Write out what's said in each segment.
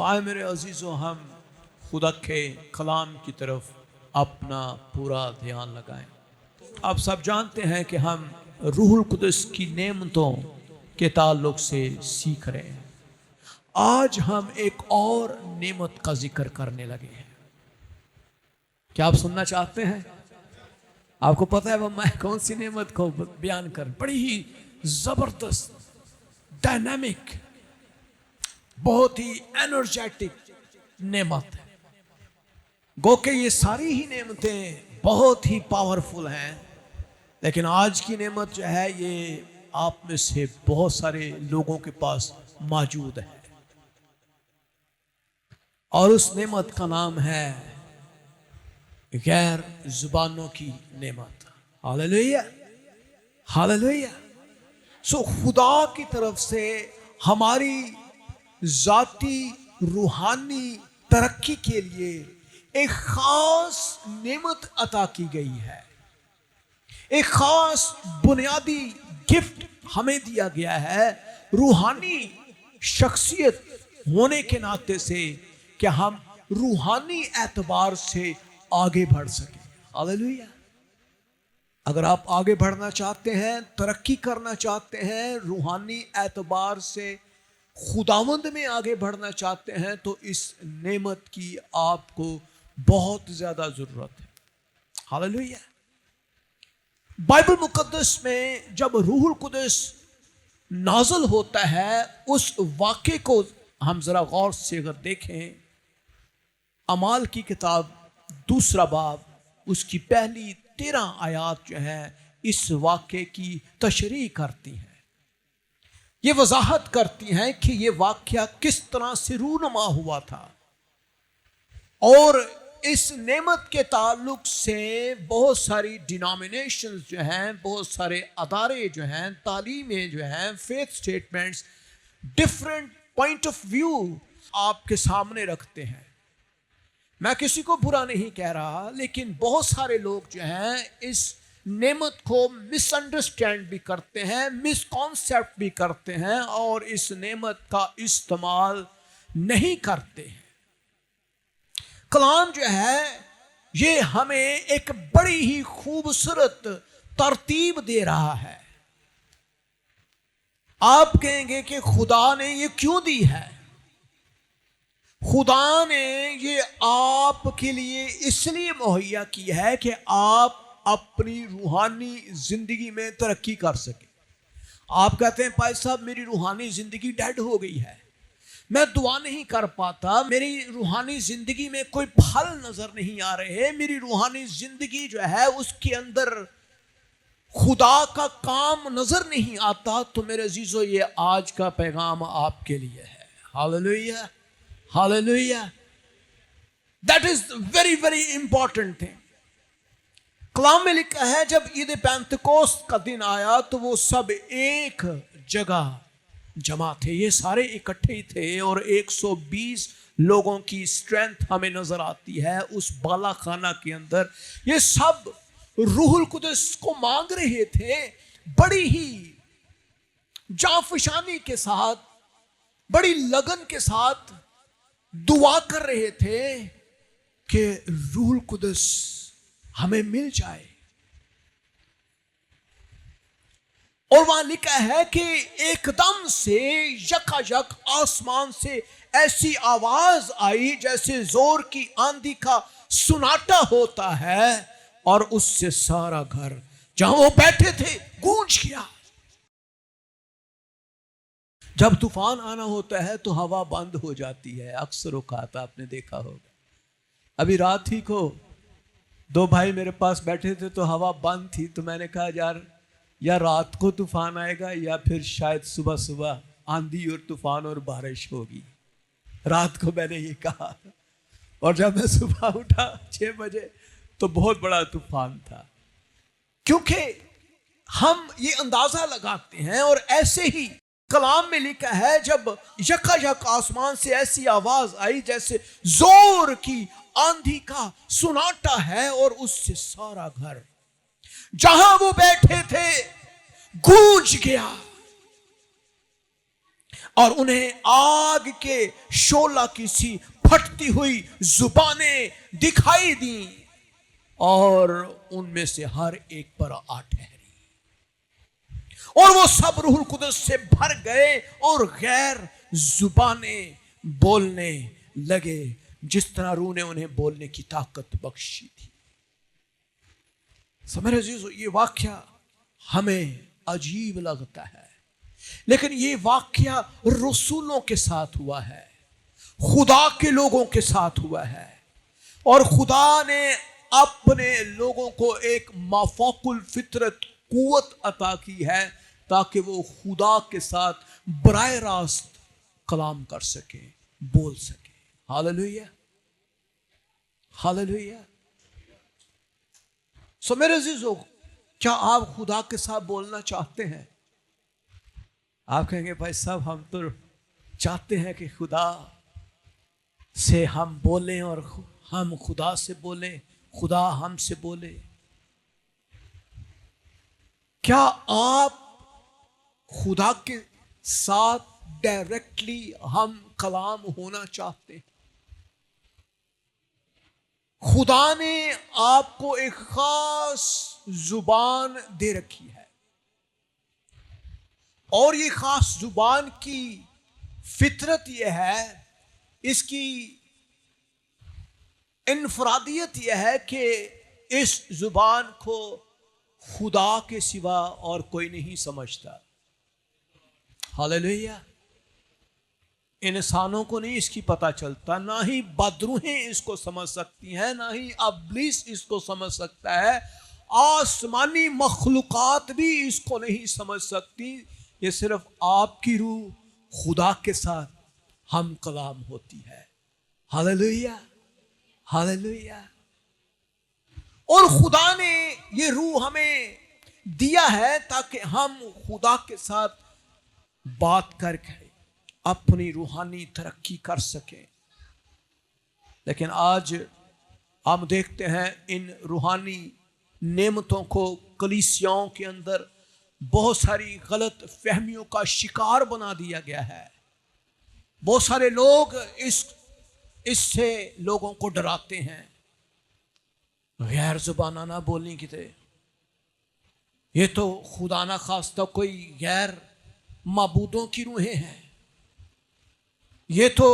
आए मेरे अजीज़ों, हम खुदा के कलाम की तरफ अपना पूरा ध्यान लगाएं। आप सब जानते हैं कि हम रूहुल कुदस की नेमतों के ताल्लुक से सीख रहे हैं। आज हम एक और नेमत का जिक्र करने लगे हैं। क्या आप सुनना चाहते हैं? आपको पता है वो मैं कौन सी नेमत को बयान कर? बड़ी ही जबरदस्त, डायनामिक, बहुत ही एनर्जेटिक नेमत है। गो के ये सारी ही नेमतें बहुत ही पावरफुल हैं, लेकिन आज की नेमत जो है ये आप में से बहुत सारे लोगों के पास मौजूद है, और उस नेमत का नाम है गैर जुबानों की नेमत। Hallelujah, hallelujah. सो खुदा की तरफ से हमारी जाती रूहानी तरक्की के लिए एक खास नेमत अता की गई है। एक खास बुनियादी गिफ्ट हमें दिया गया है रूहानी शख्सियत होने के नाते से, कि हम रूहानी एतबार से आगे बढ़ सके। हालेलुया। अगर आप आगे बढ़ना चाहते हैं, तरक्की करना चाहते हैं, रूहानी एतबार से खुदावंद में आगे बढ़ना चाहते हैं, तो इस नेमत की आपको बहुत ज्यादा जरूरत है। हालेलुया। बाइबल मुकद्दस में जब रूहुल कुदस नाज़िल होता है, उस वाक़े को हम जरा गौर से अगर देखें, अमाल की किताब 2 बाब उसकी पहली 13 आयात जो है इस वाक़े की तशरीह करती हैं। ये वजाहत करती हैं कि ये वाक़या किस तरह से रूनुमा हुआ था, और इस नेमत के ताल्लुक से बहुत सारी डिनोमिनेशंस जो हैं, बहुत सारे अदारे जो हैं, तालीमें जो हैं, faith statements, different point of view आपके सामने रखते हैं। मैं किसी को बुरा नहीं कह रहा, लेकिन बहुत सारे लोग जो हैं इस नेमत को मिसअंडरस्टैंड भी करते हैं, मिसकॉन्सेप्ट भी करते हैं, और इस नेमत का इस्तेमाल नहीं करते हैं। कलाम जो है ये हमें एक बड़ी ही खूबसूरत तरतीब दे रहा है। आप कहेंगे कि खुदा ने ये क्यों दी है? खुदा ने ये आपके लिए इसलिए मुहैया की है कि आप अपनी रूहानी जिंदगी में तरक्की कर सके। आप कहते हैं भाई साहब मेरी रूहानी जिंदगी डेड हो गई है, मैं दुआ नहीं कर पाता, मेरी रूहानी जिंदगी में कोई फल नजर नहीं आ रहे, मेरी रूहानी जिंदगी जो है उसके अंदर खुदा का काम नजर नहीं आता। तो मेरे अजीजों, ये आज का पैगाम आपके लिए है। Hallelujah, hallelujah. That is very very important thing. कलाम में लिखा है जब ईद पेंतकोस्त का दिन आया तो वो सब एक जगह जमा थे। ये सारे इकट्ठे ही थे, और 120 लोगों की स्ट्रेंथ हमें नजर आती है उस बाला खाना के अंदर। ये सब रूहुल कुदस को मांग रहे थे, बड़ी ही जाफशानी के साथ, बड़ी लगन के साथ दुआ कर रहे थे कि रूहुल कुदस हमें मिल जाए। और वहां लिखा है कि एकदम से यकायक आसमान से ऐसी आवाज आई जैसे जोर की आंधी का सुनाटा होता है, और उससे सारा घर जहां वो बैठे थे गूंज गया। जब तूफान आना होता है तो हवा बंद हो जाती है, अक्सर औकात आपने देखा होगा। अभी रात ही को 2 भाई मेरे पास बैठे थे तो हवा बंद थी, तो मैंने कहा यार या रात को तूफान आएगा या फिर शायद सुबह सुबह आंधी और तूफान और बारिश होगी। रात को मैंने ये कहा, और जब मैं सुबह उठा 6 बजे तो बहुत बड़ा तूफान था। क्योंकि हम ये अंदाजा लगाते हैं, और ऐसे ही कलाम में लिखा है जब यकायक आसमान से ऐसी आवाज आई जैसे जोर की आंधी का सुनाटा है, और उससे सारा घर जहां वो बैठे थे गूंज गया। और उन्हें आग के शोला की सी फटती हुई जुबानें दिखाई दी और उनमें से हर एक पर आ ठहरी और वो सब रूहुल कुदस से भर गए और गैर जुबानें बोलने लगे, जिस तरह रूह ने उन्हें बोलने की ताकत बख्शी थी। मेरे अजीजों, ये वाक्या हमें अजीब लगता है, लेकिन ये वाक्या रसूलों के साथ हुआ है, खुदा के लोगों के साथ हुआ है। और खुदा ने अपने लोगों को एक माफाकुल फितरत कुव्वत अता की है ताकि वो खुदा के साथ बराह रास्त कलाम कर सके, बोल सके। Hallelujah, hallelujah. मेरे अजीजों, क्या आप खुदा के साथ बोलना चाहते हैं? आप कहेंगे भाई साहब, हम तो चाहते हैं कि खुदा से हम बोलें और हम खुदा से बोलें, खुदा हमसे बोले। क्या आप खुदा के साथ डायरेक्टली हम कलाम होना चाहते हैं? खुदा ने आपको एक खास जुबान दे रखी है और ये खास जुबान की फितरत यह है, इसकी इनफरादियत यह है कि इस जुबान को खुदा के सिवा और कोई नहीं समझता। हालेलुया। इंसानों को नहीं इसकी पता चलता, ना ही बदरूहें इसको समझ सकती हैं, ना ही इब्लीस इसको समझ सकता है, आसमानी मखलूकात भी इसको नहीं समझ सकती। ये सिर्फ आपकी रूह खुदा के साथ हम कलाम होती है। Hallelujah, hallelujah. और खुदा ने ये रूह हमें दिया है ताकि हम खुदा के साथ बात करके अपनी रूहानी तरक्की कर सकें। लेकिन आज हम देखते हैं इन रूहानी नेमतों को कलीसियाओं के अंदर बहुत सारी गलत फहमियों का शिकार बना दिया गया है। बहुत सारे लोग इससे लोगों को डराते हैं। गैर जुबाना ना बोलने की थे, ये तो खुदा ना खास्ता कोई गैर माबूदों की रूहें हैं। ये तो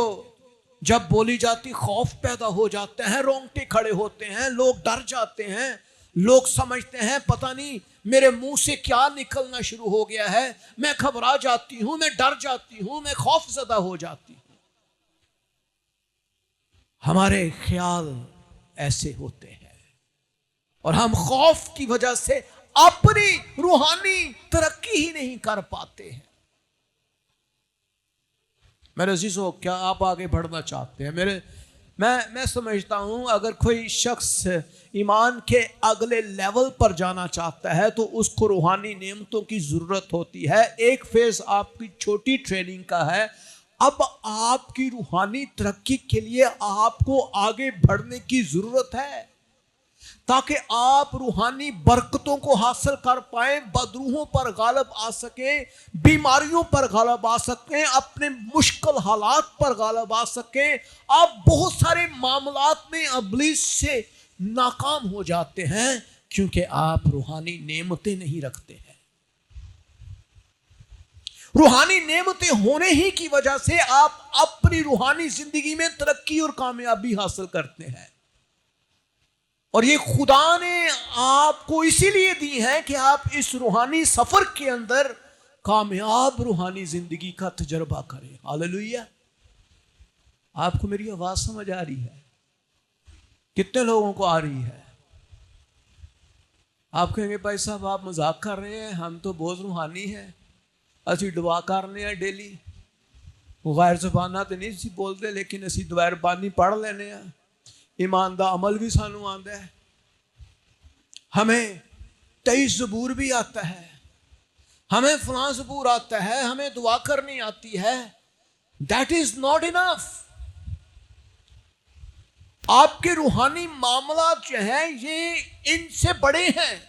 जब बोली जाती खौफ पैदा हो जाता है, रोंगटे खड़े होते हैं, लोग डर जाते हैं, लोग समझते हैं पता नहीं मेरे मुंह से क्या निकलना शुरू हो गया है, मैं घबरा जाती हूं, मैं डर जाती हूं, मैं खौफजदा हो जाती हूं। हमारे ख्याल ऐसे होते हैं और हम खौफ की वजह से अपनी रूहानी तरक्की ही नहीं कर पाते हैं। मेरे अजीजों, क्या आप आगे बढ़ना चाहते हैं? मैं समझता हूं अगर कोई शख्स ईमान के अगले लेवल पर जाना चाहता है तो उसको रूहानी नेमतों की जरूरत होती है। एक फेज आपकी छोटी ट्रेनिंग का है, अब आपकी रूहानी तरक्की के लिए आपको आगे बढ़ने की जरूरत है ताकि आप रूहानी बरकतों को हासिल कर पाए, बदरूहों पर गालब आ सके, बीमारियों पर गालब आ सके, अपने मुश्किल हालात पर गालब आ सके। आप बहुत सारे मामलात में इब्लीस से नाकाम हो जाते हैं क्योंकि आप रूहानी नेमतें नहीं रखते हैं। रूहानी नेमतें होने ही की वजह से आप अपनी रूहानी जिंदगी में तरक्की और कामयाबी हासिल करते हैं। और ये खुदा ने आपको इसीलिए दी है कि आप इस रूहानी सफर के अंदर कामयाब रूहानी जिंदगी का तजर्बा करें। हालेलुया। आपको मेरी आवाज समझ आ रही है? कितने लोगों को आ रही है? आप कहेंगे भाई साहब आप मजाक कर रहे हैं, हम तो बहुत रूहानी हैं, असी दुआ करने हैं डेली, गैर जुबाना तो नहीं सी बोलते लेकिन असी दुआर बानी पढ़ लेने हैं, ईमान दा अमल भी सानू आंदा है, हमें 23 ज़बूर भी आता है, हमें फलां ज़बूर आता है, हमें दुआ करनी आती है। That is not enough. आपके रूहानी मामला जो है ये इनसे बड़े हैं।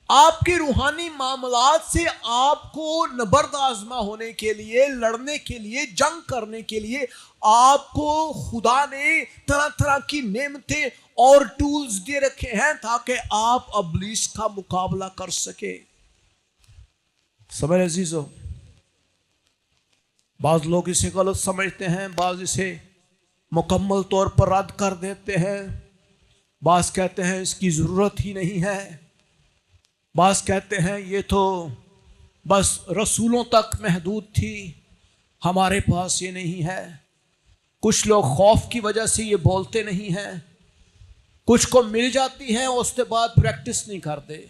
आपके रूहानी मामलात से आपको नबर्द आजमा होने के लिए, लड़ने के लिए, जंग करने के लिए आपको खुदा ने तरह तरह की नेमतें और टूल्स दे रखे हैं ताकि आप इब्लीस का मुकाबला कर सके। समझ अजीजों, बाज लोग इसे गलत समझते हैं, बाज इसे मुकम्मल तौर पर रद्द कर देते हैं, बाज कहते हैं इसकी ज़रूरत ही नहीं है, बाज कहते हैं ये तो बस रसूलों तक महदूद थी, हमारे पास ये नहीं है। कुछ लोग खौफ की वजह से ये बोलते नहीं हैं, कुछ को मिल जाती है और उसके बाद प्रैक्टिस नहीं करते।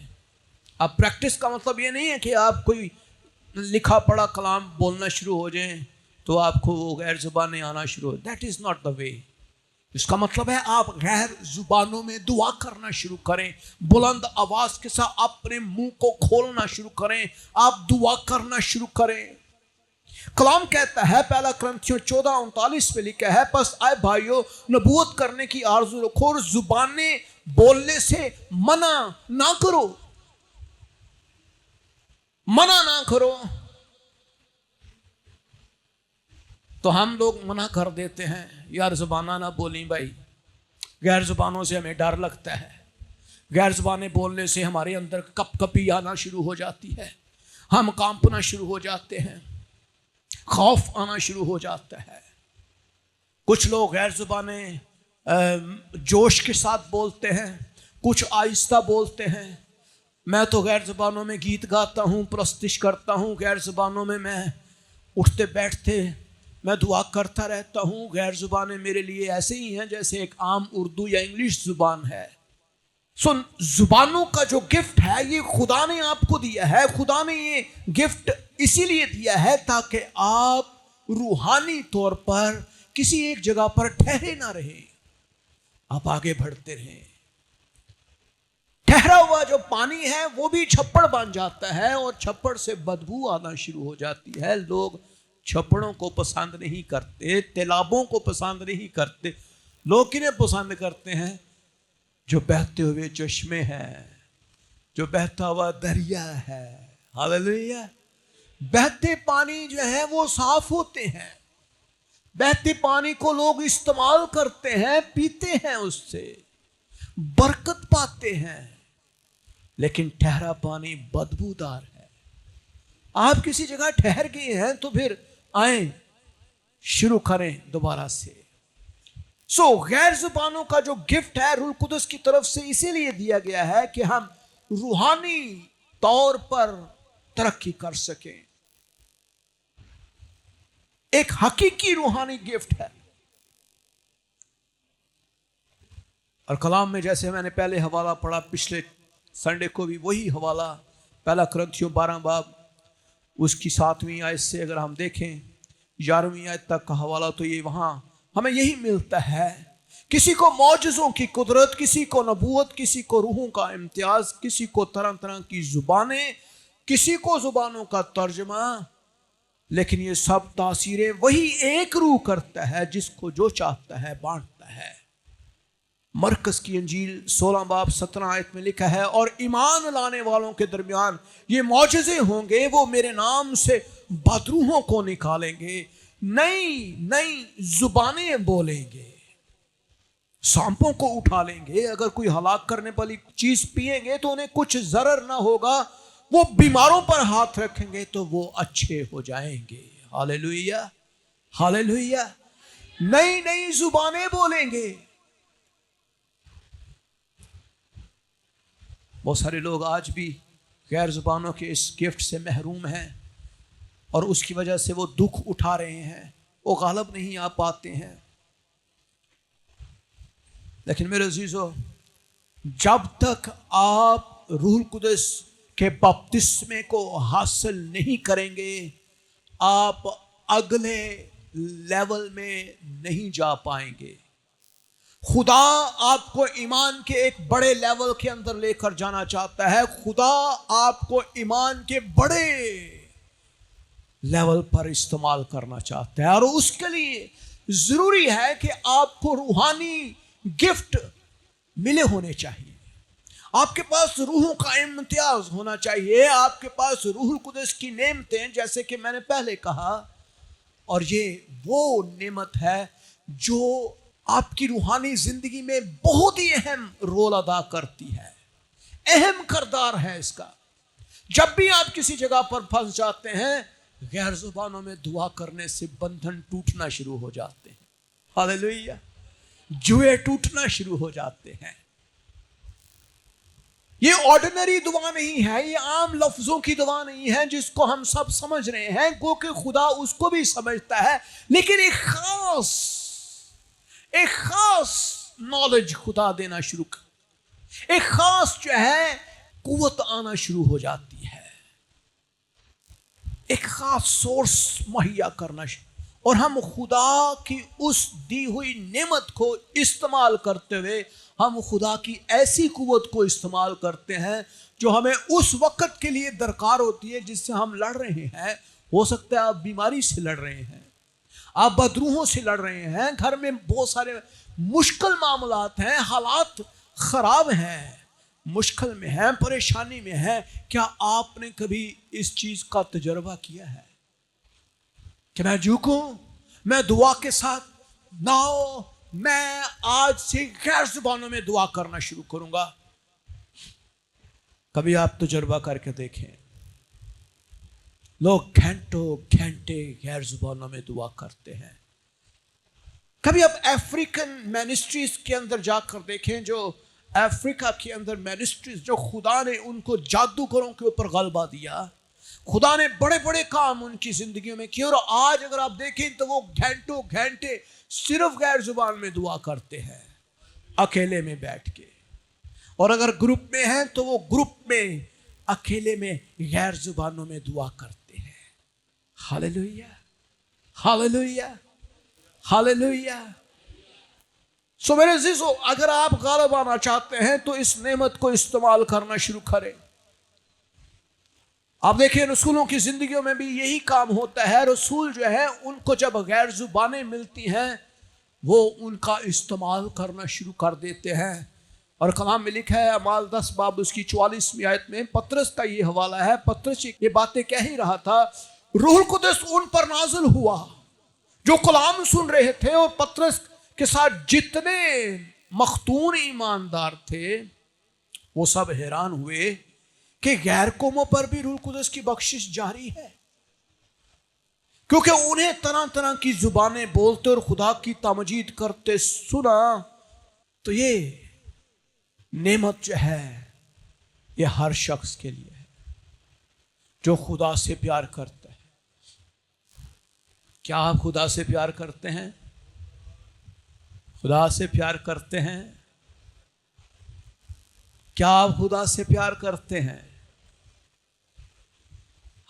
अब प्रैक्टिस का मतलब ये नहीं है कि आप कोई लिखा पढ़ा कलाम बोलना शुरू हो जाएं तो आपको वो गैर ज़ुबानें आना शुरू हो, that is not the way. इसका मतलब है आप गैर जुबानों में दुआ करना शुरू करें, बुलंद आवाज के साथ अपने मुंह को खोलना शुरू करें, आप दुआ करना शुरू करें। कलाम कहता है, पहला कुरिन्थियों 14:39 में लिखा है, बस आए भाइयों नबूवत करने की आरज़ू रखो और जुबानें बोलने से मना ना करो, मना ना करो। तो हम लोग मना कर देते हैं, यार जुबाना ना बोली भाई, गैर जुबानों से हमें डर लगता है, गैर जुबानें बोलने से हमारे अंदर कपकपी आना शुरू हो जाती है, हम कांपना शुरू हो जाते हैं, खौफ आना शुरू हो जाता है। कुछ लोग गैर जुबानें जोश के साथ बोलते हैं, कुछ आहिस्ता बोलते हैं। मैं तो गैर जुबानों में गीत गाता हूँ, प्रस्तुति करता हूँ, गैर जुबानों में मैं उठते बैठते मैं दुआ करता रहता हूँ। गैर जुबानें मेरे लिए ऐसे ही हैं जैसे एक आम उर्दू या इंग्लिश जुबान है। सुन, जुबानों का जो गिफ्ट है ये खुदा ने आपको दिया है। खुदा ने ये गिफ्ट इसीलिए दिया है ताकि आप रूहानी तौर पर किसी एक जगह पर ठहरे ना रहे, आप आगे बढ़ते रहें। ठहरा हुआ जो पानी है वो भी छप्पड़ बन जाता है और छप्पड़ से बदबू आना शुरू हो जाती है। लोग छप्पड़ों को पसंद नहीं करते, तालाबों को पसंद नहीं करते। लोग किन्हें पसंद करते हैं? जो बहते हुए चश्मे हैं, जो बहता हुआ दरिया है। हालेलुया। बहते पानी जो है वो साफ होते हैं, बहते पानी को लोग इस्तेमाल करते हैं, पीते हैं, उससे बरकत पाते हैं। लेकिन ठहरा पानी बदबूदार है। आप किसी जगह ठहर गए हैं तो फिर आए, शुरू करें दोबारा से। गैर जुबानों का जो गिफ्ट है रूह कुदस की तरफ से इसीलिए दिया गया है कि हम रूहानी तौर पर तरक्की कर सकें। एक हकीकी रूहानी गिफ्ट है। और कलाम में जैसे मैंने पहले हवाला पढ़ा, पिछले संडे को भी वही हवाला, पहला कुरिन्थियों 12 बाब उसकी 7वीं आयत से अगर हम देखें 11वीं आयत तक का हवाला, तो ये वहां हमें यही मिलता है। किसी को मौजज़ों की कुदरत, किसी को नबूवत, किसी को रूहों का इम्तियाज, किसी को तरह तरह की जुबानें, किसी को जुबानों का तर्जमा। लेकिन ये सब तासीरें वही एक रूह करता है, जिसको जो चाहता है बांटता है। मरकस की अंजील 16 बाब 17 आयत में लिखा है, और ईमान लाने वालों के दरमियान ये मौजज़े होंगे, वो मेरे नाम से बदरूहों को निकालेंगे, नई नई जुबानें बोलेंगे, सांपों को उठा लेंगे। अगर कोई हलाक करने वाली चीज पिएंगे तो उन्हें कुछ जरर ना होगा, वो बीमारों पर हाथ रखेंगे तो वो अच्छे हो जाएंगे। Hallelujah, hallelujah. नई नई जुबानें बोलेंगे। बहुत सारे लोग आज भी गैर जुबानों के इस गिफ्ट से महरूम हैं और उसकी वजह से वो दुख उठा रहे हैं, वो गालिब नहीं आ पाते हैं। लेकिन मेरे अजीजों, जब तक आप रूह कुदस के बपतिस्मे को हासिल नहीं करेंगे, आप अगले लेवल में नहीं जा पाएंगे। खुदा आपको ईमान के एक बड़े लेवल के अंदर लेकर जाना चाहता है। खुदा आपको ईमान के बड़े लेवल पर इस्तेमाल करना चाहता है, और उसके लिए जरूरी है कि आपको रूहानी गिफ्ट मिले होने चाहिए। आपके पास रूहों का इम्तियाज होना चाहिए, आपके पास रूहुल कुदस की नेमतें, जैसे कि मैंने पहले कहा। और ये वो नेमत है जो आपकी रूहानी जिंदगी में बहुत ही अहम रोल अदा करती है, अहम किरदार है इसका। जब भी आप किसी जगह पर फंस जाते हैं, गैर जुबानों में दुआ करने से बंधन टूटना शुरू हो जाते हैं। हालेलुया, जुए टूटना शुरू हो जाते हैं। ये ऑर्डिनरी दुआ नहीं है, ये आम लफ्जों की दुआ नहीं है जिसको हम सब समझ रहे हैं, क्योंकि खुदा उसको भी समझता है। लेकिन एक खास नॉलेज खुदा देना शुरू कर, एक खास जो है कुव्वत आना शुरू हो जाती है, एक खास सोर्स मुहैया करना शुरू। और हम खुदा की उस दी हुई नेमत को इस्तेमाल करते हुए हम खुदा की ऐसी कुव्वत को इस्तेमाल करते हैं जो हमें उस वक्त के लिए दरकार होती है जिससे हम लड़ रहे हैं। हो सकता है आप बीमारी से लड़ रहे हैं, आप बदरूहों से लड़ रहे हैं, घर में बहुत सारे मुश्किल मामलात हैं, हालात खराब हैं, मुश्किल में हैं, परेशानी में हैं। क्या आपने कभी इस चीज का तजर्बा किया है कि मैं झुकूं, मैं दुआ के साथ ना हो, मैं आज से गैर जुबानों में दुआ करना शुरू करूंगा? कभी आप तजर्बा करके देखें, लोग घंटों घंटे गैर जुबानों में दुआ करते हैं। कभी आप अफ्रीकन मिनिस्ट्रीज के अंदर जाकर देखें, जो अफ्रीका के अंदर मिनिस्ट्रीज, जो खुदा ने उनको जादूगरों के ऊपर गलबा दिया, खुदा ने बड़े बड़े काम उनकी जिंदगियों में किए। और आज अगर आप देखें तो वो घंटों घंटे सिर्फ गैर जुबान में दुआ करते हैं, अकेले में बैठ के। और अगर ग्रुप में हैं तो वो ग्रुप में अकेले में गैर जुबानों में दुआ करते हैं। Hallelujah, hallelujah, hallelujah. सो मेरे अजीजों, अगर आप गालिब आना चाहते हैं तो इस नेमत को इस्तेमाल करना शुरू करें। आप देखिए, रसूलों की जिंदगियों में भी यही काम होता है। रसूल जो है, उनको जब गैर जुबानें मिलती हैं वो उनका इस्तेमाल करना शुरू कर देते हैं। और कलाम में लिखा है, अमाल 10 बाब उसकी 44वीं आयत में पतरस का ये हवाला है। पतरस ये बातें कह ही रहा था, रूहुल कुदस उन पर नाज़िल हुआ जो कलाम सुन रहे थे। और पतरस के साथ जितने मखतून ईमानदार थे वो सब हैरान हुए कि गैर कौमों पर भी रूहुल कुदस की बख्शिश जारी है, क्योंकि उन्हें तरह तरह की जुबानें बोलते और खुदा की तामजीद करते सुना। तो ये नेमत जो है ये हर शख्स के लिए है जो खुदा से प्यार करता है। क्या आप खुदा से प्यार करते हैं? खुदा से प्यार करते हैं? क्या आप खुदा से प्यार करते हैं?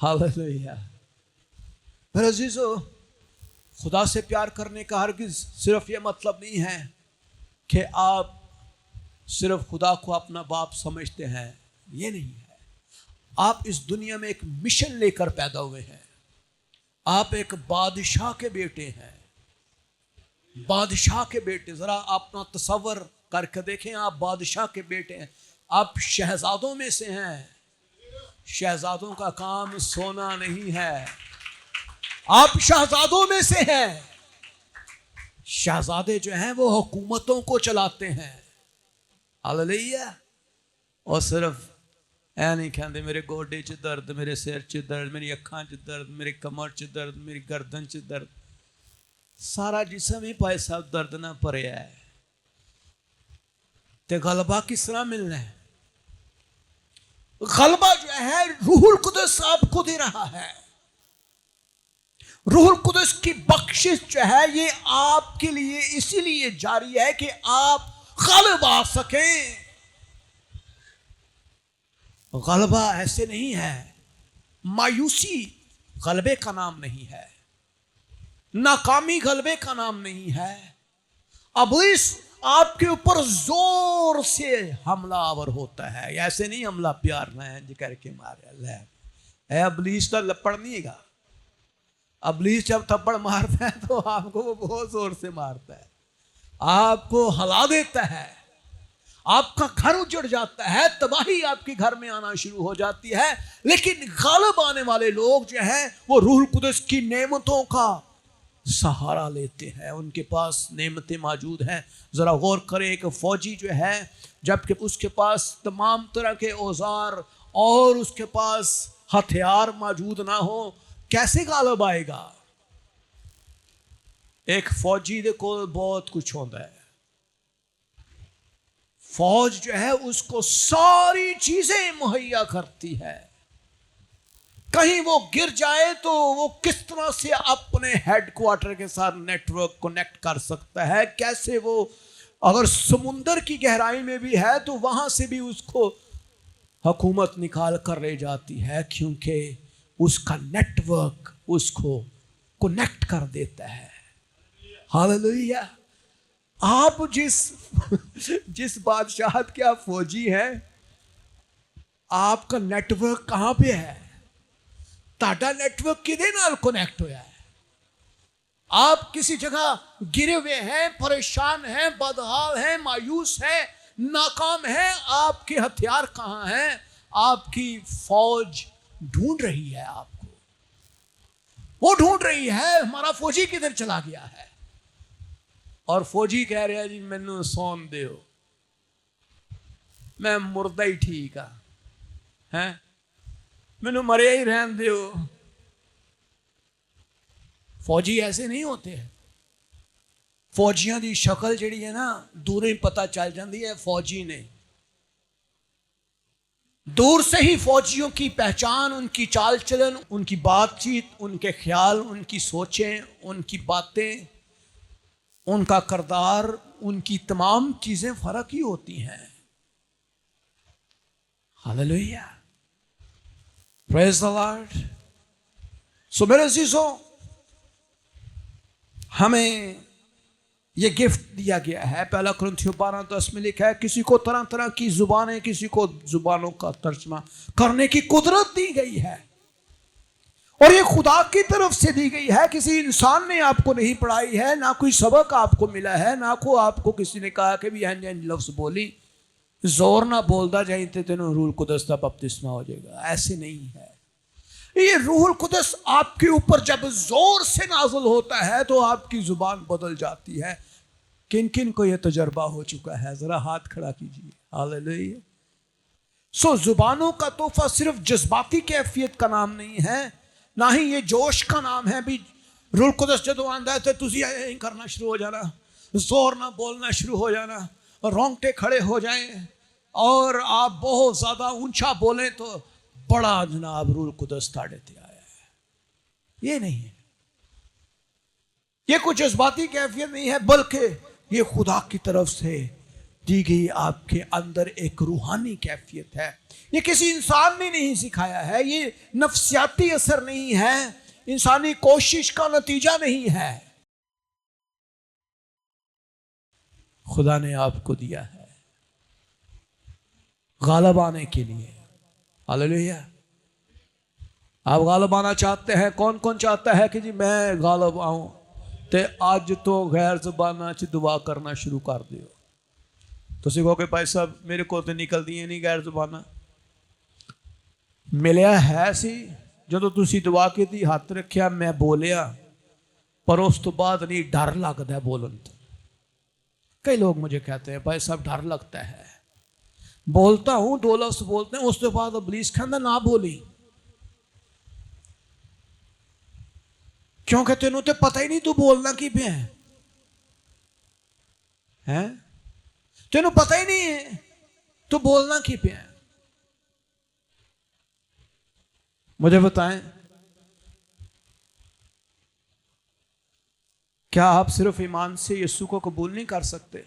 हालेलुया। मेरे अजीजों, खुदा से प्यार करने का हरगिज सिर्फ ये मतलब नहीं है कि आप सिर्फ खुदा को अपना बाप समझते हैं, ये नहीं है। आप इस दुनिया में एक मिशन लेकर पैदा हुए हैं। आप एक बादशाह के बेटे हैं, बादशाह के बेटे। जरा अपना तसव्वुर करके देखें, आप बादशाह के बेटे हैं, आप शहजादों में से हैं। शहजादों का काम सोना नहीं है, आप शहजादों में से हैं। शहजादे जो हैं वो हुकूमतों को चलाते हैं। हालेलुया। और सिर्फ ऐ नहीं कहते मेरे गोडे च दर्द, मेरे सिर च दर्द, मेरी अखां च दर्द, मेरी कमर च दर्द, मेरी गर्दन च दर्द। सारा जिस्म ही भाई साहब दर्द ना भरिया है। ते गलबा किस तरह मिलना है? गलबा जो है रूहुल कुदस आपको दे रहा है। रूहुल कुदस की बख्शिश जो है ये आपके लिए इसीलिए जारी है कि आप गलब आ सकें। गलबा ऐसे नहीं है, मायूसी गलबे का नाम नहीं है, नाकामी गलबे का नाम नहीं है। इब्लीस आपके ऊपर जोर से हमलावर होता है। ऐसे नहीं हमला प्यार में करके मारे इब्लीस तो लपड़ नहीं है। इब्लीस जब थप्पड़ मारता है तो आपको वो बहुत जोर से मारता है, आपको हिला देता है, आपका घर उजड़ जाता है, तबाही आपके घर में आना शुरू हो जाती है। लेकिन गालिब आने वाले लोग जो हैं वो रूह कुदस की नेमतों का सहारा लेते हैं, उनके पास नेमतें मौजूद हैं। ज़रा गौर करें, एक फौजी जो है जबकि उसके पास तमाम तरह के औजार और उसके पास हथियार मौजूद ना हो, कैसे गालिब आएगा? एक फौजी को बहुत कुछ होता है, फौज जो है उसको सारी चीजें मुहैया करती है। कहीं वो गिर जाए तो वो किस तरह से अपने हेडक्वार्टर के साथ नेटवर्क कनेक्ट कर सकता है, कैसे वो अगर समुंदर की गहराई में भी है तो वहां से भी उसको हुकूमत निकाल कर ले जाती है, क्योंकि उसका नेटवर्क उसको कनेक्ट कर देता है। हालेलुया। आप जिस बादशाहत के आप फौजी हैं, आपका नेटवर्क कहां पे है? ताड़ा नेटवर्क किदे नाल कनेक्ट होया है? आप किसी जगह गिरे हुए हैं, परेशान हैं, बदहाल हैं, मायूस हैं, नाकाम हैं, आपके हथियार कहां हैं? आपकी फौज ढूंढ रही है आपको, वो ढूंढ रही है हमारा फौजी किधर चला गया है। और फौजी कह रहा है जी मैनू सौन दो, मैं मुर्दा ही ठीक है, मैनू मरिया ही रहन दो। फौजी ऐसे नहीं होते हैं। फौजियों की शक्ल जी है ना दूर ही पता चल जाती है फौजी ने। दूर से ही फौजियों की पहचान, उनकी चाल चलन, उनकी बातचीत, उनके ख्याल, उनकी सोचें, उनकी बातें, उनका किरदार, उनकी तमाम चीजें फर्क ही होती हैं। Hallelujah, praise the lord. So मेरे अजीजों, हमें यह गिफ्ट दिया गया है। पहला कुरिन्थियों 12:10 में लिखा है, किसी को तरह तरह की जुबानें, किसी को जुबानों का तर्जमा करने की कुदरत दी गई है, और ये खुदा की तरफ से दी गई है। किसी इंसान ने आपको नहीं पढ़ाई है, ना कोई सबक आपको मिला है, ना को आपको किसी ने कहा कि भी इंज लफ्ज बोली, जोर ना बोलता जाए तो तेन रूह कुदस का बपतिस्मा हो जाएगा। ऐसे नहीं है। ये रूह कुदस आपके ऊपर जब जोर से नाज़िल होता है तो आपकी जुबान बदल जाती है। किन किन को यह तजर्बा हो चुका है? जरा हाथ खड़ा कीजिए। हालेलुया। सो जुबानों का तोहफा सिर्फ जज्बाती कैफियत का नाम नहीं है, ना ही ये जोश का नाम है। भी रूह कुदस जदों आंदा है तो तुसी ऐं करना शुरू हो जाना, जोर ना बोलना शुरू हो जाना, रोंगटे खड़े हो जाएं और आप बहुत ज्यादा ऊंचा बोलें तो बड़ा जनाब रूह कुदस ताड़े ते आया है। ये नहीं है, ये कुछ जज्बाती कैफियत नहीं है, बल्कि ये खुदा की तरफ से दी गई आपके अंदर एक रूहानी कैफियत है। ये किसी इंसान ने नहीं सिखाया है, ये नफ्सियाती असर नहीं है, इंसानी कोशिश का नतीजा नहीं है, खुदा ने आपको दिया है गालिब आने के लिए। हालेलुया। आप गालिब आना चाहते हैं? कौन कौन चाहता है कि जी मैं गालिब आऊं? ते अज तो गैर जुबाना च दुआ करना शुरू कर दियो। तुसीं कहो कि भाई साहब मेरे को तो निकलदियां नहीं गैर जुबाना। मिलिया है सी जो तुसीं दुआ की, हथ रखिया, मैं बोलिया, पर उस तो बाद नहीं डर लगता है बोलन तो। कई लोग मुझे कहते हैं भाई साहब डर लगता है, बोलता हूं 2 लफ्ज बोलते हैं, उसके बाद इब्लीस कहता ना बोली, क्योंकि तेनों तो पता ही नहीं तू बोलना की पे है, तेनों पता ही नहीं है तू बोलना की पे है। मुझे बताएं, क्या आप सिर्फ ईमान से यीशु को कबूल नहीं कर सकते?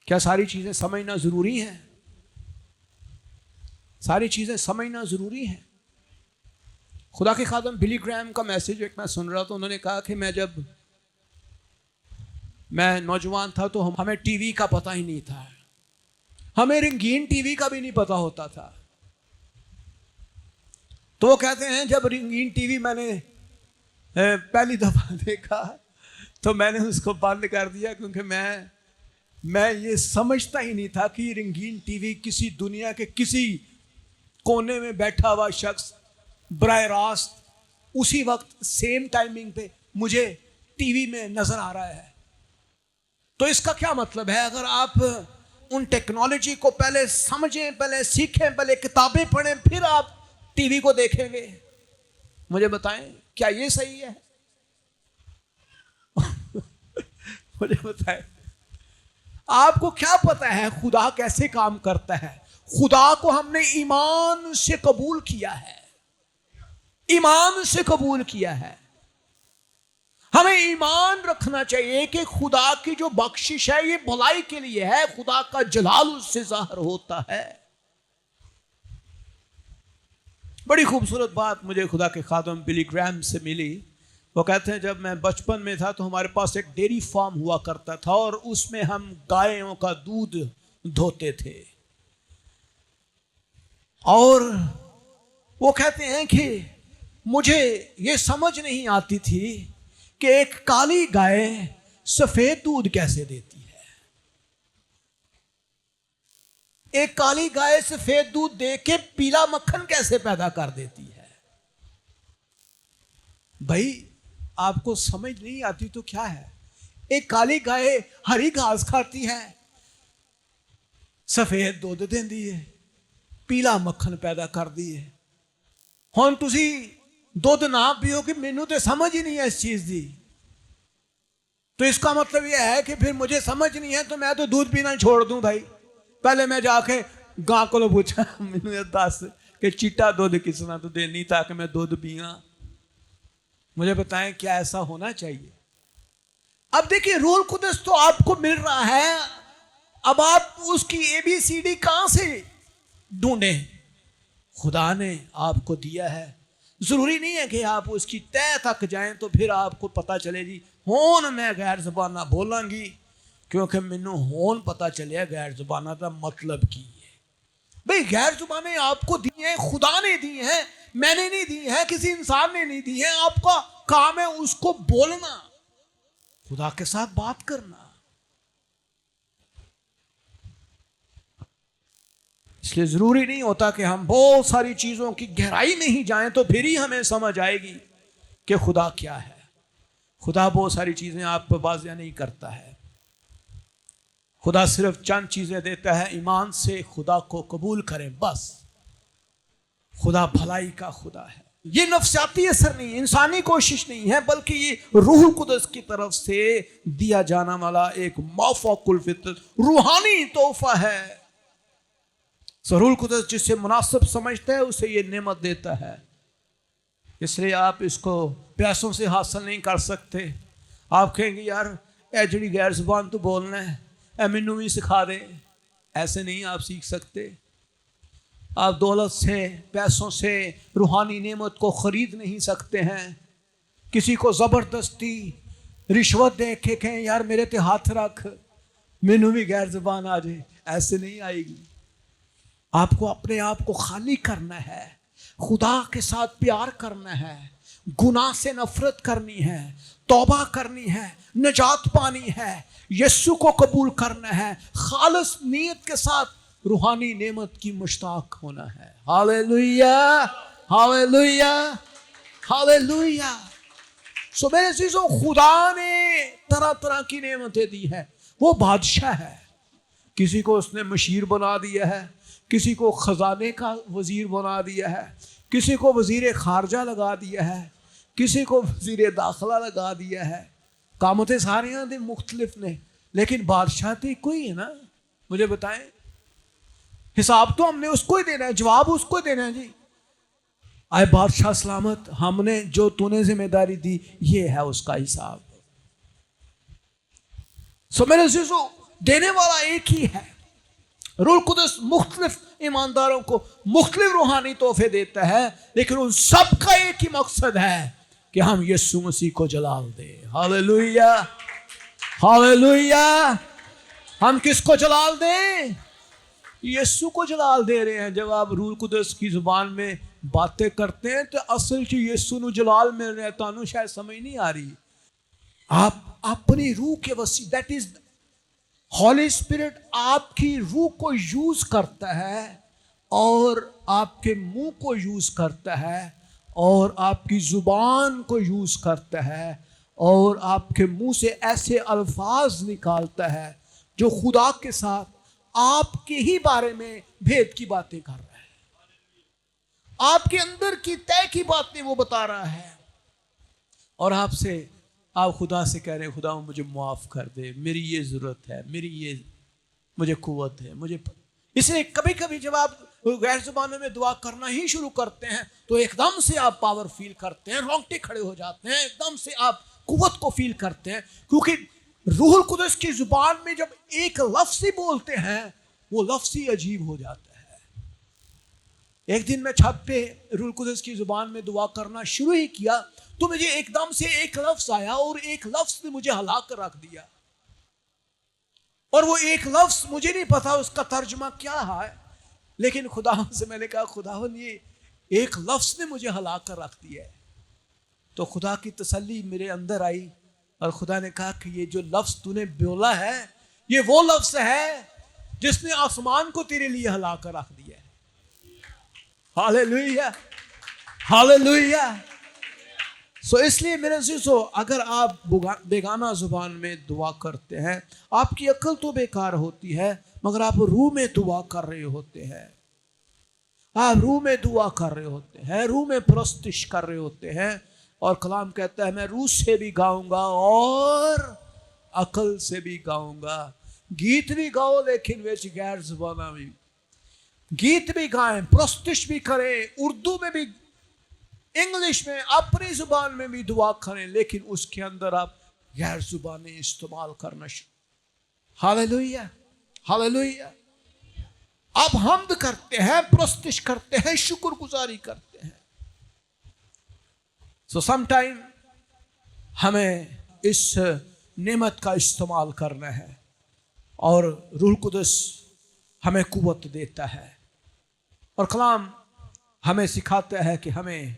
क्या सारी चीजें समझना जरूरी है? सारी चीजें समझना जरूरी है। खुदा के खादम बिली ग्रैम का मैसेज एक मैं सुन रहा था। उन्होंने कहा कि मैं नौजवान था तो हमें टीवी का पता ही नहीं था, हमें रंगीन टीवी का भी नहीं पता होता था। तो वो कहते हैं जब रंगीन टीवी मैंने पहली दफा देखा तो मैंने उसको बंद कर दिया, क्योंकि मैं मैं ये समझता ही नहीं था कि रंगीन टीवी किसी दुनिया के किसी कोने में बैठा हुआ शख्स बराह रास्त उसी वक्त सेम टाइमिंग पे मुझे टीवी में नजर आ रहा है। तो इसका क्या मतलब है? अगर आप उन टेक्नोलॉजी को पहले समझें, पहले सीखें, पहले किताबें पढ़ें, फिर आप टीवी को देखेंगे, मुझे बताएं क्या ये सही है? मुझे बताएं, आपको क्या पता है खुदा कैसे काम करता है? खुदा को हमने ईमान से कबूल किया है, ईमान से कबूल किया है। हमें ईमान रखना चाहिए कि खुदा की जो बख्शिश है ये भलाई के लिए है, खुदा का जलाल उससे जाहिर होता है। बड़ी खूबसूरत बात मुझे खुदा के खादम बिली ग्रैहम से मिली। वो कहते हैं जब मैं बचपन में था तो हमारे पास एक डेयरी फार्म हुआ करता था और उसमें हम गायों का दूध धोते थे। और वो कहते हैं कि मुझे ये समझ नहीं आती थी कि एक काली गाय सफेद दूध कैसे देती है। एक काली गाय सफेद दूध दे के पीला मक्खन कैसे पैदा कर देती है। भाई आपको समझ नहीं आती तो क्या है? एक काली गाय हरी घास खाती है, सफेद दूध देती है, पीला मक्खन पैदा कर दी है। हुण तुसी दुध ना पियो कि मैनू तो समझ ही नहीं है इस चीज की, तो इसका मतलब यह है कि फिर मुझे समझ नहीं है तो मैं तो दूध पीना छोड़ दूं। भाई पहले मैं जाके गां को पूछा, मैनू दस कि चिट्टा दूध किस तरह तो देनी ताकि मैं दूध पिया। मुझे बताएं क्या ऐसा होना चाहिए? अब देखिए रूल कुदस तो आपको मिल रहा है, अब आप उसकी ABCD कहां से ढूंढें? खुदा ने आपको दिया है, जरूरी नहीं है कि आप उसकी तह तक जाएं तो फिर आपको पता चले जी हुण मैं गैर जबाना बोलांगी, क्योंकि मैनू हुण पता चलिया गैर जबाना का मतलब की है। भाई गैर जुबानें आपको दी हैं, खुदा ने दी हैं, मैंने नहीं दी है, किसी इंसान ने नहीं दी है। आपका काम है उसको बोलना, खुदा के साथ बात करना। इसलिए जरूरी नहीं होता कि हम बहुत सारी चीजों की गहराई में ही जाएं तो फिर ही हमें समझ आएगी कि खुदा क्या है। खुदा बहुत सारी चीजें आप पर वाज़िया नहीं करता है। खुदा सिर्फ चंद चीजें देता है, ईमान से खुदा को कबूल करें बस। खुदा भलाई का खुदा है। ये नफ्सियाती असर नहीं, इंसानी कोशिश नहीं है, बल्कि ये रूह कुदस की तरफ से दिया जाना वाला एक मौफ़क़ुल फितरत रूहानी तोहफा है। रूह कुदस जिसे मुनासिब समझता है उसे ये नेमत देता है, इसलिए आप इसको पैसों से हासिल नहीं कर सकते। आप कहेंगे यार ए जड़ी गैर जुबान तो बोलना है, ए मैनू भी सिखा दे। ऐसे नहीं आप सीख सकते। आप दौलत से, पैसों से रूहानी नेमत को ख़रीद नहीं सकते हैं। किसी को ज़बरदस्ती रिश्वत दे के कहें यार मेरे ते हाथ रख मैनू भी गैर ज़बान आ जाए, ऐसे नहीं आएगी। आपको अपने आप को खाली करना है, खुदा के साथ प्यार करना है, गुनाह से नफरत करनी है, तौबा करनी है, निजात पानी है, यीशु को कबूल करना है, खालिस नीयत के साथ रूहानी नेमत की मुश्ताक होना है। Hallelujah, hallelujah, hallelujah. सो मेरे अज़ीज़ों, खुदा ने तरह तरह की नेमतें दी है। वो बादशाह है, किसी को उसने मशीर बना दिया है, किसी को खजाने का वजीर बना दिया है, किसी को वजीर खारजा लगा दिया है, किसी को वजीर दाखिला लगा दिया है। काम तो सारे दे मुख्तलिफ ने, लेकिन बादशाह तो कोई है ना। मुझे बताएं, हिसाब तो हमने उसको ही देना है, जवाब उसको ही देना है जी। आए बादशाह सलामत, हमने जो तूने जिम्मेदारी दी ये है उसका हिसाब। सो मेरे अज़ीज़ों, देने वाला एक ही है। रूह कुदस मुख्तलिफ ईमानदारों को मुख्तलिफ रूहानी तोहफे देता है, लेकिन उन सब का एक ही मकसद है कि हम यीशु मसीह को जलाल दें। Hallelujah, hallelujah. हम किसको जलाल दें? यीशु को जलाल दे रहे हैं। जब आप रूह कुदस की जुबान में बातें करते हैं तो असल च यीशु नू जलाल मिल रहा है, तानू शायद समझ नहीं आ रही। आप अपनी रूह के वसी, दैट इज हॉली स्पिरिट आपकी रूह को यूज करता है और आपके मुंह को यूज करता है और आपकी जुबान को यूज करता है और आपके मुंह से ऐसे अल्फाज निकालता है जो खुदा के साथ आपके ही बारे में भेद की बातें कर रहा है, आपके अंदर की तय की बातें वो बता रहा है। और आप खुदा से कह रहे हैं, खुदा मुझे माफ कर दे, मेरी ये जरूरत है, मेरी ये मुझे कुव्वत है, मुझे। इसलिए कभी कभी जब आप गैर जुबानों में दुआ करना ही शुरू करते हैं तो एकदम से आप पावर फील करते हैं, रोंगटे खड़े हो जाते हैं, एकदम से आप कुव्वत को फील करते हैं, क्योंकि रूहुल कुदस की जुबान में जब एक लफ्ज ही बोलते हैं वो लफ्ज ही अजीब हो जाता है। एक दिन मैं छत पे रूहुल कुदस की जुबान में दुआ करना शुरू ही किया तो मुझे एकदम से एक लफ्ज आया और एक लफ्ज ने मुझे हिला कर रख दिया। और वो एक लफ्ज मुझे नहीं पता उसका तर्जुमा क्या है, लेकिन खुदावन से मैंने कहा, खुदावन ये एक लफ्ज ने मुझे हिला कर रख दिया है। तो खुदा की तसल्ली मेरे अंदर आई और खुदा ने कहा कि ये जो लफ्ज तूने बोला है ये वो लफ्ज है जिसने आसमान को तेरे लिए हिला कर रख दिया है। Hallelujah, hallelujah. सो इसलिए मेरे अज़ीज़ों, अगर आप बेगाना जुबान में दुआ करते हैं, आपकी अक्ल तो बेकार होती है, मगर आप रूह में दुआ कर रहे होते हैं, आप रूह में दुआ कर रहे होते हैं, रूह में प्रस्तुत कर रहे होते हैं। और कलाम कहता है, मैं रूह से भी गाऊंगा और अकल से भी गाऊंगा। गीत भी गाओ लेकिन वे गैर जुबाना भी, गीत भी गाएं, प्रस्तुत भी करें, उर्दू में भी, इंग्लिश में, अपनी जुबान में भी दुआ करें, लेकिन उसके अंदर आप गैर जुबानें इस्तेमाल करना शुरू। Hallelujah, hallelujah. आप हम्द करते हैं, प्रस्तुत करते हैं, शुक्रगुजारी करते हैं। सो समटाइम हमें इस नेमत का इस्तेमाल करना है और रूह कुदस हमें कुव्वत देता है। और कलाम हमें सिखाता है कि हमें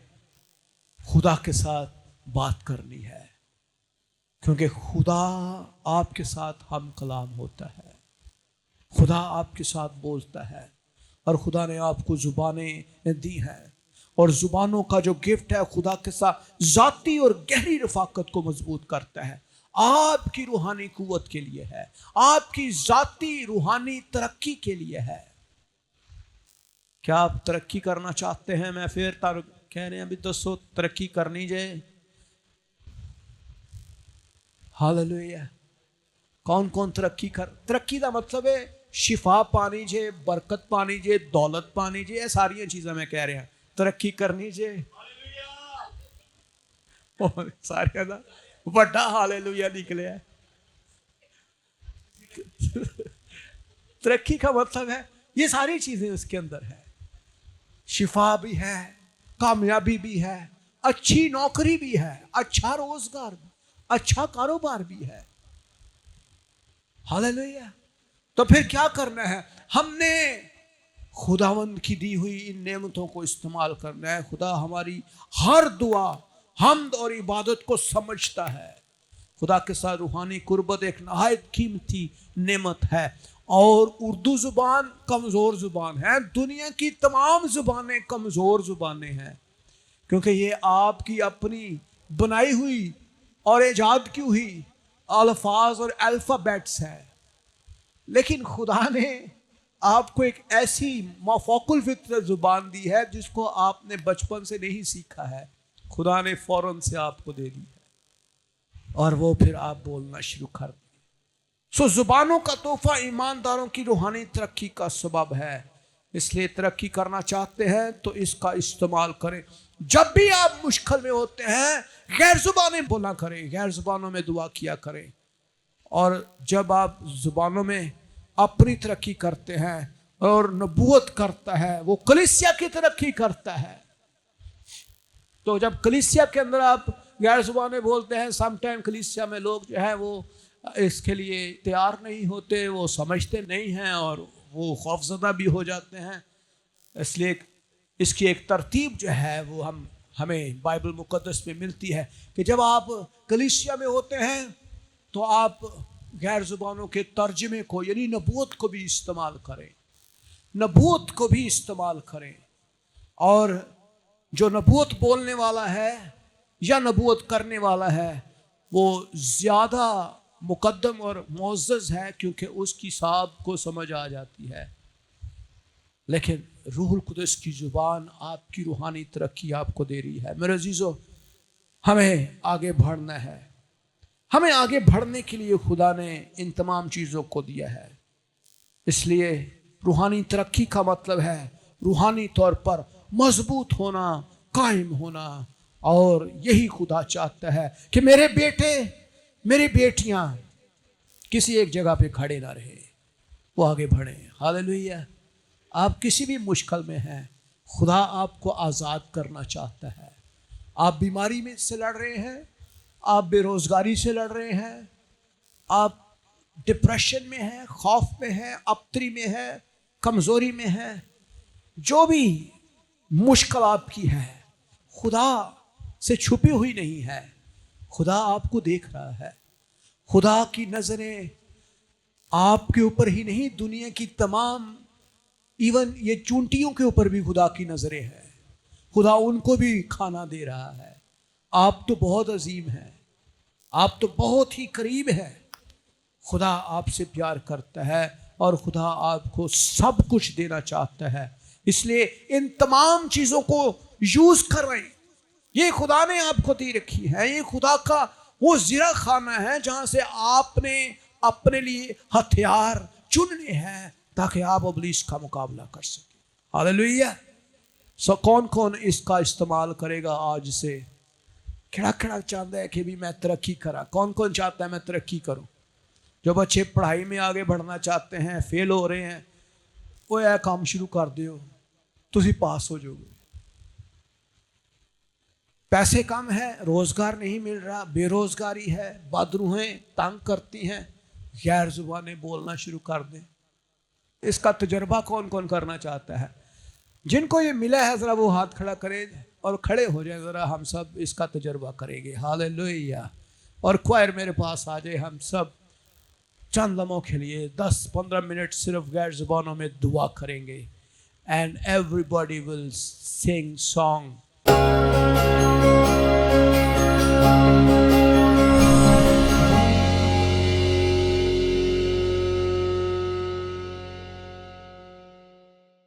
खुदा के साथ बात करनी है, क्योंकि खुदा आपके साथ हम कलाम होता है, खुदा आपके साथ बोलता है। और खुदा ने आपको जुबानें दी हैं और जुबानों का जो गिफ्ट है खुदा के साथ जाती और गहरी रफाकत को मजबूत करता है, आपकी रूहानी कुव्वत के लिए है, आपकी जाती रूहानी तरक्की के लिए है। क्या आप तरक्की करना चाहते हैं? मैं फिर कह रहे हैं अभी 200 तरक्की करनी जे। हालेलुया। कौन कौन तरक्की का मतलब है शिफा पानी जे, बरकत पानी जे, दौलत पानी जे, ये सारिया चीज़ें मैं कह रहा हैं तरक्की करनी जे। सारिया का बड़ा हालेलुया निकले है। तरक्की का मतलब है ये सारी चीजें उसके अंदर है, शिफा भी है, कामयाबी भी है, अच्छी नौकरी भी है, अच्छा रोजगार भी, अच्छा कारोबार भी है। हालेलुया। तो फिर क्या करना है? हमने खुदावंद की दी हुई इन नेमतों को इस्तेमाल करना है। खुदा हमारी हर दुआ, हम्द और इबादत को समझता है। खुदा के साथ रूहानी कुर्बत एक नहायत कीमती नेमत है। और उर्दू जुबान कमज़ोर जुबान है, दुनिया की तमाम जुबानें कमज़ोर जुबानें हैं, क्योंकि ये आपकी अपनी बनाई हुई और ईजाद की हुई अल्फाज और अल्फ़ाबेट्स हैं। लेकिन खुदा ने आपको एक ऐसी माफौकुल फितरत जुबान दी है जिसको आपने बचपन से नहीं सीखा है, खुदा ने फौरन से आपको दे दी है और वो फिर आप बोलना शुरू कर दें। सो जुबानों का तोहफा ईमानदारों की रूहानी तरक्की का सबब है। इसलिए तरक्की करना चाहते हैं तो इसका इस्तेमाल करें। जब भी आप मुश्किल में होते हैं गैर जुबानें बोला करें, गैर जुबानों में दुआ किया करें। और जब आप जुबानों में अपनी तरक्की करते हैं और नबूवत करता है, वो कलीसिया की तरक्की करता है। तो जब कलीसिया के अंदर आप गैर जुबानें बोलते हैं, समटाइम कलीसिया में लोग जो है वो इसके लिए तैयार नहीं होते, वो समझते नहीं हैं और वो खौफज़दा भी हो जाते हैं। इसलिए इसकी एक तरतीब जो है वो हमें बाइबल मुक़द्दस में मिलती है कि जब आप कलीसिया में होते हैं तो आप गैर जुबानों के तर्जमे को यानी नबूवत को भी इस्तेमाल करें, नबूवत को भी इस्तेमाल करें। और जो नबूवत बोलने वाला है या नबूवत करने वाला है वो ज़्यादा मुकद्दम और मुअज़्ज़ज़ है, क्योंकि उसकी साहब को समझ आ जाती है। लेकिन रूहुल कुदस की ज़ुबान आपकी रूहानी तरक्की आपको दे रही है। मेरे अजीज़ों, हमें आगे बढ़ना है। हमें आगे बढ़ने के लिए खुदा ने इन तमाम चीज़ों को दिया है। इसलिए रूहानी तरक्की का मतलब है रूहानी तौर पर मजबूत होना, कायम होना। और यही खुदा चाहता है कि मेरे बेटे, मेरी बेटियां किसी एक जगह पे खड़े ना रहे, वो आगे बढ़ें। हालेलुया। आप किसी भी मुश्किल में हैं, खुदा आपको आज़ाद करना चाहता है। आप बीमारी में से लड़ रहे हैं, आप बेरोज़गारी से लड़ रहे हैं, आप डिप्रेशन में हैं, खौफ में हैं, अबतरी में हैं, कमज़ोरी में हैं, जो भी मुश्किल आपकी है खुदा से छुपी हुई नहीं है। खुदा आपको देख रहा है। खुदा की नज़रें आपके ऊपर ही नहीं, दुनिया की तमाम, इवन ये चूंटियों के ऊपर भी खुदा की नज़रें हैं। खुदा उनको भी खाना दे रहा है। आप तो बहुत अजीम हैं, आप तो बहुत ही करीब हैं। खुदा आपसे प्यार करता है और खुदा आपको सब कुछ देना चाहता है। इसलिए इन तमाम चीज़ों को यूज़ कर रहे हैं। ये खुदा ने आपको दी रखी है। ये खुदा का वो ज़िरा खाना है जहाँ से आपने अपने लिए हथियार चुनने हैं ताकि आप इब्लीस का मुकाबला कर सकें। हालेलुया। सो कौन कौन इसका इस्तेमाल करेगा आज से? खड़ा खड़ा चाहता है कि भी मैं तरक्की करा। कौन कौन चाहता है मैं तरक्की करूं? जो बच्चे पढ़ाई में आगे बढ़ना चाहते हैं, फेल हो रहे हैं, वो यह काम शुरू कर दो, तुसी पास हो जाओगे। पैसे कम है, रोजगार नहीं मिल रहा, बेरोजगारी है, बदरूहें तंग करती हैं, गैर जुबानें बोलना शुरू कर दें। इसका तजर्बा कौन कौन करना चाहता है? जिनको ये मिला है ज़रा वो हाथ खड़ा करें और खड़े हो जाए। ज़रा हम सब इसका तजर्बा करेंगे। हालेलुया। और क्वायर मेरे पास आ जाए। हम सब चंद लम्हों के लिए 10-15 मिनट सिर्फ गैर ज़ुबानों में दुआ करेंगे। And everybody will sing song.